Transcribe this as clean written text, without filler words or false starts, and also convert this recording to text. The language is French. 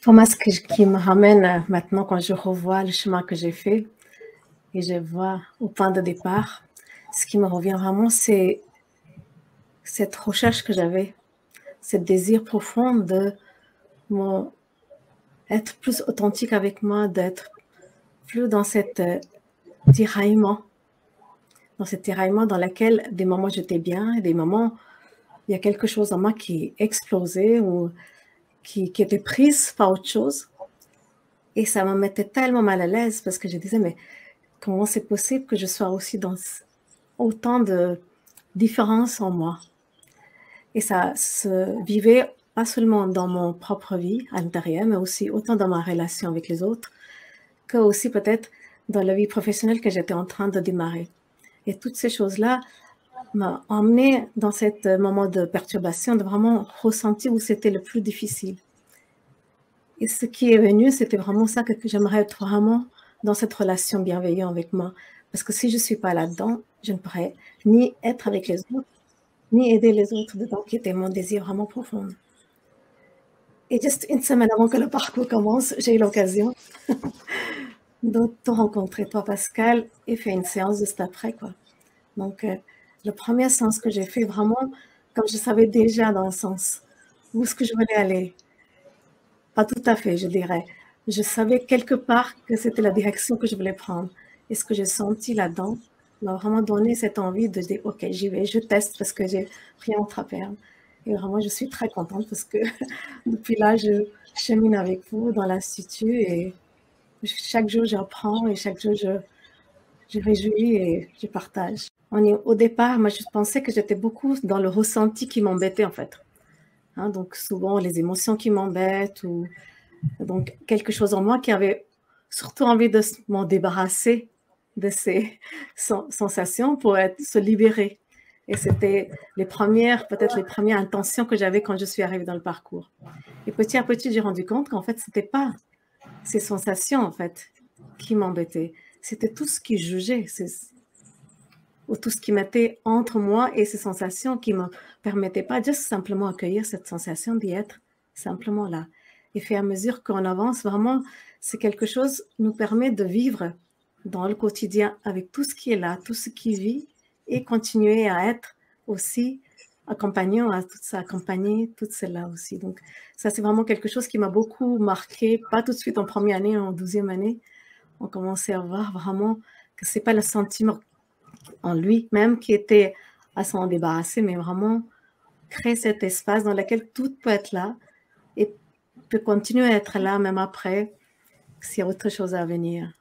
Pour moi, qui me ramène maintenant quand je revois le chemin que j'ai fait et je vois au point de départ, ce qui me revient vraiment, c'est cette recherche que j'avais, ce désir profond de être plus authentique avec moi, d'être plus dans cet tiraillement, dans lequel des moments j'étais bien et des moments il y a quelque chose en moi qui explosait ou qui était prise par autre chose. Et ça me mettait tellement mal à l'aise parce que je disais, mais comment c'est possible que je sois aussi dans autant de différences en moi? Et ça se vivait pas seulement dans mon propre vie à l'intérieur, mais aussi autant dans ma relation avec les autres, que aussi peut-être dans la vie professionnelle que j'étais en train de démarrer. Et toutes ces choses-là m'ont emmené dans ce moment de perturbation, de vraiment ressentir où c'était le plus difficile. Et ce qui est venu, c'était vraiment ça que j'aimerais être vraiment dans cette relation bienveillante avec moi. Parce que si je ne suis pas là-dedans, je ne pourrais ni être avec les autres, ni aider les autres dedans, qui était mon désir vraiment profond. Et juste une semaine avant que le parcours commence, j'ai eu l'occasion de te rencontrer, toi, Pascal, et faire une séance juste après, quoi. Donc, le premier sens que j'ai fait vraiment, comme je savais déjà dans le sens où est-ce que je voulais aller, pas tout à fait, je dirais. Je savais quelque part que c'était la direction que je voulais prendre. Et ce que j'ai senti là-dedans m'a vraiment donné cette envie de dire, OK, j'y vais, je teste parce que j'ai rien à perdre. Et vraiment, je suis très contente parce que depuis là, je chemine avec vous dans l'Institut et chaque jour, j'apprends et chaque jour, je réjouis et je partage. Au départ, moi, je pensais que j'étais beaucoup dans le ressenti qui m'embêtait, en fait. Hein, donc, souvent, les émotions qui m'embêtent ou donc quelque chose en moi qui avait surtout envie de m'en débarrasser de ces sensations pour se libérer. Et c'était peut-être les premières intentions que j'avais quand je suis arrivée dans le parcours. Et petit à petit, j'ai rendu compte qu'en fait, c'était pas ces sensations, en fait, qui m'embêtaient. C'était tout ce qui jugeait, ou tout ce qui mettait entre moi et ces sensations qui me permettaient pas juste simplement accueillir cette sensation d'y être simplement là. Et fait à mesure qu'on avance, vraiment, c'est quelque chose qui nous permet de vivre dans le quotidien avec tout ce qui est là, tout ce qui vit et continuer à être aussi accompagnant à tout ça, accompagner tout cela aussi. Donc, ça, c'est vraiment quelque chose qui m'a beaucoup marqué, pas tout de suite en première année, en 12e année. On commençait à voir vraiment que c'est pas le sentiment en lui-même qui était à s'en débarrasser, mais vraiment créer cet espace dans lequel tout peut être là et peut continuer à être là même après s'il y a autre chose à venir.